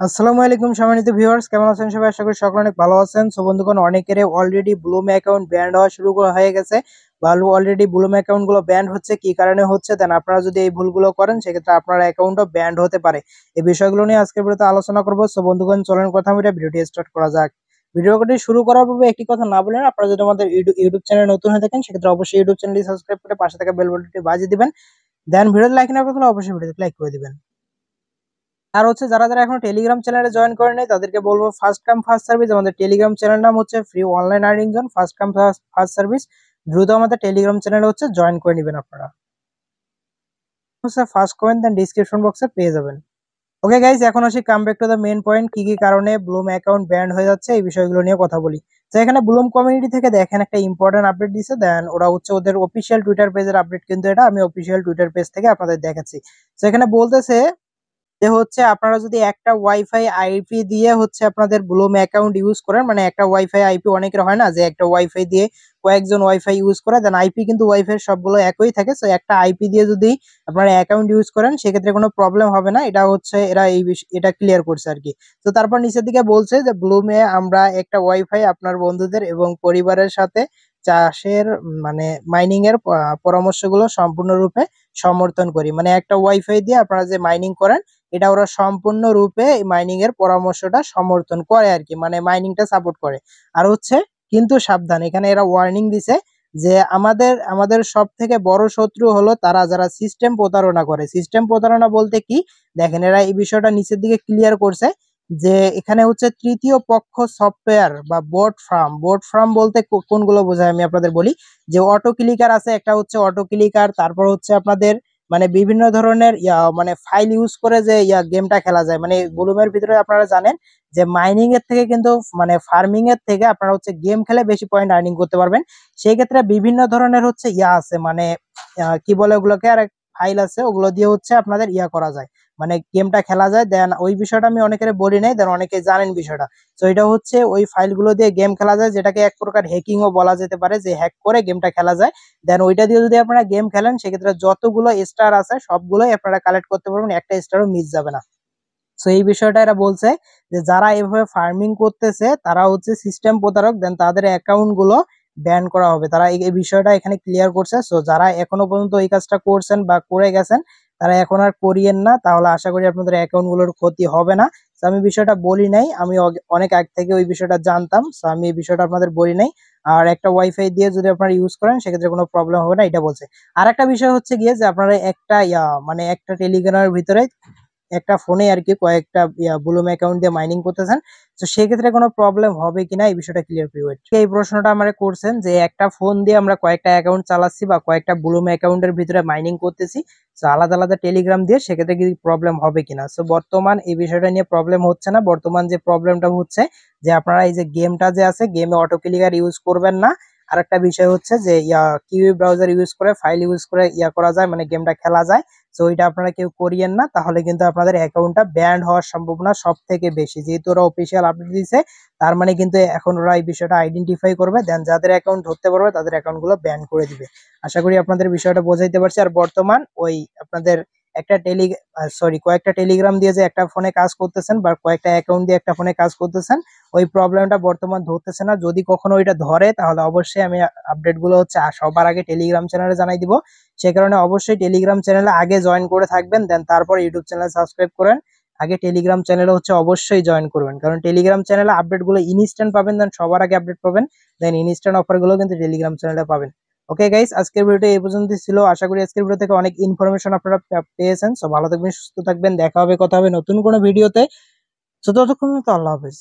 আসসালামু আলাইকুম সম্মানিত ভিউয়ার্স, কেমন আছেন সবাই? আশা করি সকলে অনেক ভালো আছেন। সো বন্ধুগণ, অনেকেরই অলরেডি ব্লুম অ্যাকাউন্ট ব্যান্ড হওয়া শুরু হয়ে গেছে বা অলরেডি ব্লুম অ্যাকাউন্ট গুলো ব্যান্ড হচ্ছে, কি কারণে হচ্ছে দেন আপনারা যদি এই ভুলগুলো করেন সেক্ষেত্রে আপনার অ্যাকাউন্টও ব্যান্ড হতে পারে। এই বিষয়গুলো নিয়ে আজকের ভিডিওতে আলোচনা করবো। সো বন্ধুগণ, চলেন কথা বলে ভিডিওটি স্টার্ট করা যাক। ভিডিওটি শুরু করার পূর্বে একটি কথা না বলেন, আপনারা যদি আমাদের ইউটিউব চ্যানেল নতুন হয়ে থাকেন সেক্ষেত্রে অবশ্যই ইউটিউব চ্যানেলটি সাবস্ক্রাইব করে পাশে থাকা বেল বাটনটি বাজিয়ে দিবেন। দেন ভিডিওতে লাইক না করলে অবশ্যই ভিডিওতে লাইক করে দিবেন। আর হচ্ছে যারা এখনো টেলিগ্রাম চ্যানেলে জয়েন করেন নাই তাদেরকে বলবো, ফার্স্ট কাম ফার্স্ট সার্ভিস। আমাদের টেলিগ্রাম চ্যানেল নাম হচ্ছে free online earning zone, first come first service. দ্রুত আমাদের টেলিগ্রাম চ্যানেলে হচ্ছে জয়েন করে নেবেন আপনারা। হচ্ছে ফার্স্ট কমেন্ট দেন ডিসক্রিপশন বক্সে পেয়ে যাবেন। ওকে গাইজ, এখন আসি come back to the main point. কি কি কারণে ব্লুম অ্যাকাউন্ট ব্যান্ড হয়ে যাচ্ছে এই বিষয়গুলো নিয়ে কথা বলি। তো এখানে ব্লুম কমিউনিটি থেকে দেখেন একটা ইম্পর্টেন্ট আপডেট দিছে। দেন ওরা হচ্ছে ওদের অফিসিয়াল টুইটার পেজের আপডেট, কিন্তু এটা আমি অফিসিয়াল টুইটার পেজ থেকে আপনাদের দেখাচ্ছি। তো এখানে বলতেছে যে হচ্ছে আপনারা যদি একটা ওয়াইফাই আইপি দিয়ে হচ্ছে আপনাদের ব্লুম অ্যাকাউন্ট ইউজ করেন, মানে একটা ওয়াইফাই আইপি অনেকের হয় না যে একটা ওয়াইফাই দিয়ে কয়েকজন ওয়াইফাই ইউজ করে, দেন আইপি কিন্তু ওয়াইফাই সবগুলো একই থাকে। সো একটা আইপি দিয়ে যদি আপনারা অ্যাকাউন্ট ইউজ করেন সেক্ষেত্রে কোনো প্রবলেম হবে না। এটা হচ্ছে এরা এটা ক্লিয়ার করছে আর কি। তো তারপর নিচের দিকে বলছে যে ব্লুমে আমরা একটা ওয়াইফাই আপনার বন্ধুদের এবং পরিবারের সাথে চাষের মানে মাইনিং এর পরামর্শগুলো সম্পূর্ণরূপে সমর্থন করি। মানে একটা ওয়াইফাই দিয়ে আপনারা যে মাইনিং করেন এটা ওরা সম্পূর্ণরূপে মাইনিং এর পরামর্শটা সমর্থন করে আর কি, মানে মাইনিংটা সাপোর্ট করে। আর হচ্ছে কিন্তু সাবধান, এখানে এরা ওয়ার্নিং দিছে যে আমাদের আমাদের সব থেকে বড় শত্রু হলো তারা যারা সিস্টেম প্রতারণা করে। সিস্টেম প্রতারণা বলতে কি, দেখেন এরা এই বিষয়টা নিচের দিকে ক্লিয়ার করছে যে এখানে হচ্ছে তৃতীয় পক্ষ সফটওয়্যার বা বোট ফার্ম বলতে কোনগুলো বোঝায় আমি আপনাদের বলি। যে অটো ক্লিকার আছে, একটা হচ্ছে অটো ক্লিকার, তারপর হচ্ছে আপনাদের মানে বিভিন্ন ধরনের মানে ফাইল ইউজ করে যে গেমটা খেলা যায়। মানে ব্লুমের ভিতরে আপনারা জানেন যে মাইনিং এর থেকে কিন্তু মানে ফার্মিং এর থেকে আপনারা হচ্ছে গেম খেলে বেশি পয়েন্ট আর্নিং করতে পারবেন। সেই ক্ষেত্রে বিভিন্ন ধরনের হচ্ছে আছে, মানে কি বলে ওগুলোকে, আর ফাইল আছে, ওগুলো দিয়ে হচ্ছে আপনাদের করা যায়, মানে গেমটা খেলা যায়। দেন ওই বিষয়টা আমি অনেকের বলি নাই, দেন অনেকে জানেন বিষয়টা। তো এটা হচ্ছে ওই ফাইলগুলো দিয়ে গেম খেলা যায়, যেটাকে এক প্রকার হ্যাকিংও বলা যেতে পারে, যে হ্যাক করে গেমটা খেলা যায়। দেন ওইটা দিয়ে যদি আপনারা গেম খেলেন সেক্ষেত্রে যতগুলো স্টার আছে সবগুলোই আপনারা কালেক্ট করতে পারবেন, একটা স্টারও মিস যাবে না। সো এই বিষয়টা এরা বলছে যে যারা এভাবে ফার্মিং করতেছে তারা হচ্ছে সিস্টেম প্রতারক, দেন তাদের অ্যাকাউন্ট গুলো ব্যান করা হবে। তারা এই বিষয়টা এখানে ক্লিয়ার করছে। সো যারা এখনো পর্যন্ত এই কাজটা করছেন বা করে গেছেন তারা এখন আর করিয়েন না, তাহলে আশা করি আপনাদের অ্যাকাউন্ট গুলোর ক্ষতি হবে না। তো আমি বিষয়টা বলি নাই, আমি অনেক আগে থেকে ওই বিষয়টা জানতাম। সো আমি এই বিষয়টা আপনাদের বলি নাই। আর একটা ওয়াইফাই দিয়ে যদি আপনারা ইউজ করেন সেক্ষেত্রে কোনো প্রবলেম হবে না, এটা বলছে। আর একটা বিষয় হচ্ছে গিয়ে যে আপনারা একটা মানে একটা টেলিগ্রামের ভিতরে একটা ফোনে আর কি কয়েকটা ব্লুম অ্যাকাউন্ট দিয়ে মাইনিং করতেছেন। তো সেক্ষেত্রে কোনো প্রবলেম হবে কিনা এই বিষয়টা ক্লিয়ার করি। ওয়েট, এই প্রশ্নটা আমরা করছেন যে একটা ফোন দিয়ে আমরা কয়েকটা অ্যাকাউন্ট চালাচ্ছি বা কয়েকটা ব্লুম অ্যাকাউন্টের ভিতরে মাইনিং করতেছি, তো আলাদা আলাদা টেলিগ্রাম দিয়ে, সেক্ষেত্রে কি প্রবলেম হবে কিনা। সো বর্তমান এই বিষয়টা নিয়ে প্রবলেম হচ্ছে না। বর্তমান যে প্রবলেমটা হচ্ছে যে আপনারা এই যে গেমটা যে আছে গেমে অটো ক্লিকার ইউজ করবেন না। আর একটা বিষয় হচ্ছে যে কিউই ব্রাউজার ইউজ করে ফাইল ইউজ করে করা যায়, মানে গেমটা খেলা যায়। তো এটা আপনারা কেউ করিয়েন না, তাহলে কিন্তু আপনাদের অ্যাকাউন্টটা ব্যান্ড হওয়ার সম্ভাবনা সব থেকে বেশি। যেহেতু ওরা অফিসিয়াল আপডেট দিয়েছে তার মানে কিন্তু এখন ওরা এই বিষয়টা আইডেন্টিফাই করবে, দেন যাদের অ্যাকাউন্ট ধরতে পারবে তাদের অ্যাকাউন্ট গুলো ব্যান করে দিবে। আশা করি আপনাদের বিষয়টা বোঝাইতে পারছি। আর বর্তমান ওই আপনাদের একটা কয়েকটা টেলিগ্রাম দিয়ে যে একটা ফোনে কাজ করতেছেন বা কয়েকটা অ্যাকাউন্ট দিয়ে একটা ফোনে কাজ করতেছেন, ওই প্রবলেমটা বর্তমান ধরতেছে না। যদি কখনো ওইটা ধরে তাহলে অবশ্যই আমি আপডেট গুলো হচ্ছে সবার আগে টেলিগ্রাম চ্যানেলে জানাই দিব। সে কারণে অবশ্যই টেলিগ্রাম চ্যানেলে আগে জয়েন করে থাকবেন, দেন তারপর ইউটিউব চ্যানেল সাবস্ক্রাইব করেন। আগে টেলিগ্রাম চ্যানেলে হচ্ছে অবশ্যই জয়েন করবেন, কারণ টেলিগ্রাম চ্যানেলে আপডেট গুলো ইনস্ট্যান্ট পাবেন, দেন সবার আগে আপডেট পাবেন, দেন ইনস্ট্যান্ট অফার গুলো কিন্তু টেলিগ্রাম চ্যানেলে পাবেন। ওকে গাইস, আজকের ভিডিওটা এই পর্যন্ত ছিল। আশা করি আজকের ভিডিও থেকে অনেক ইনফরমেশন আপনারা পেয়েছেন। সো ভালো থাকবেন, সুস্থ থাকবেন, দেখা হবে কথা হবে নতুন কোনো ভিডিওতে। তো ততক্ষণ তো আল্লাহ হাফেজ।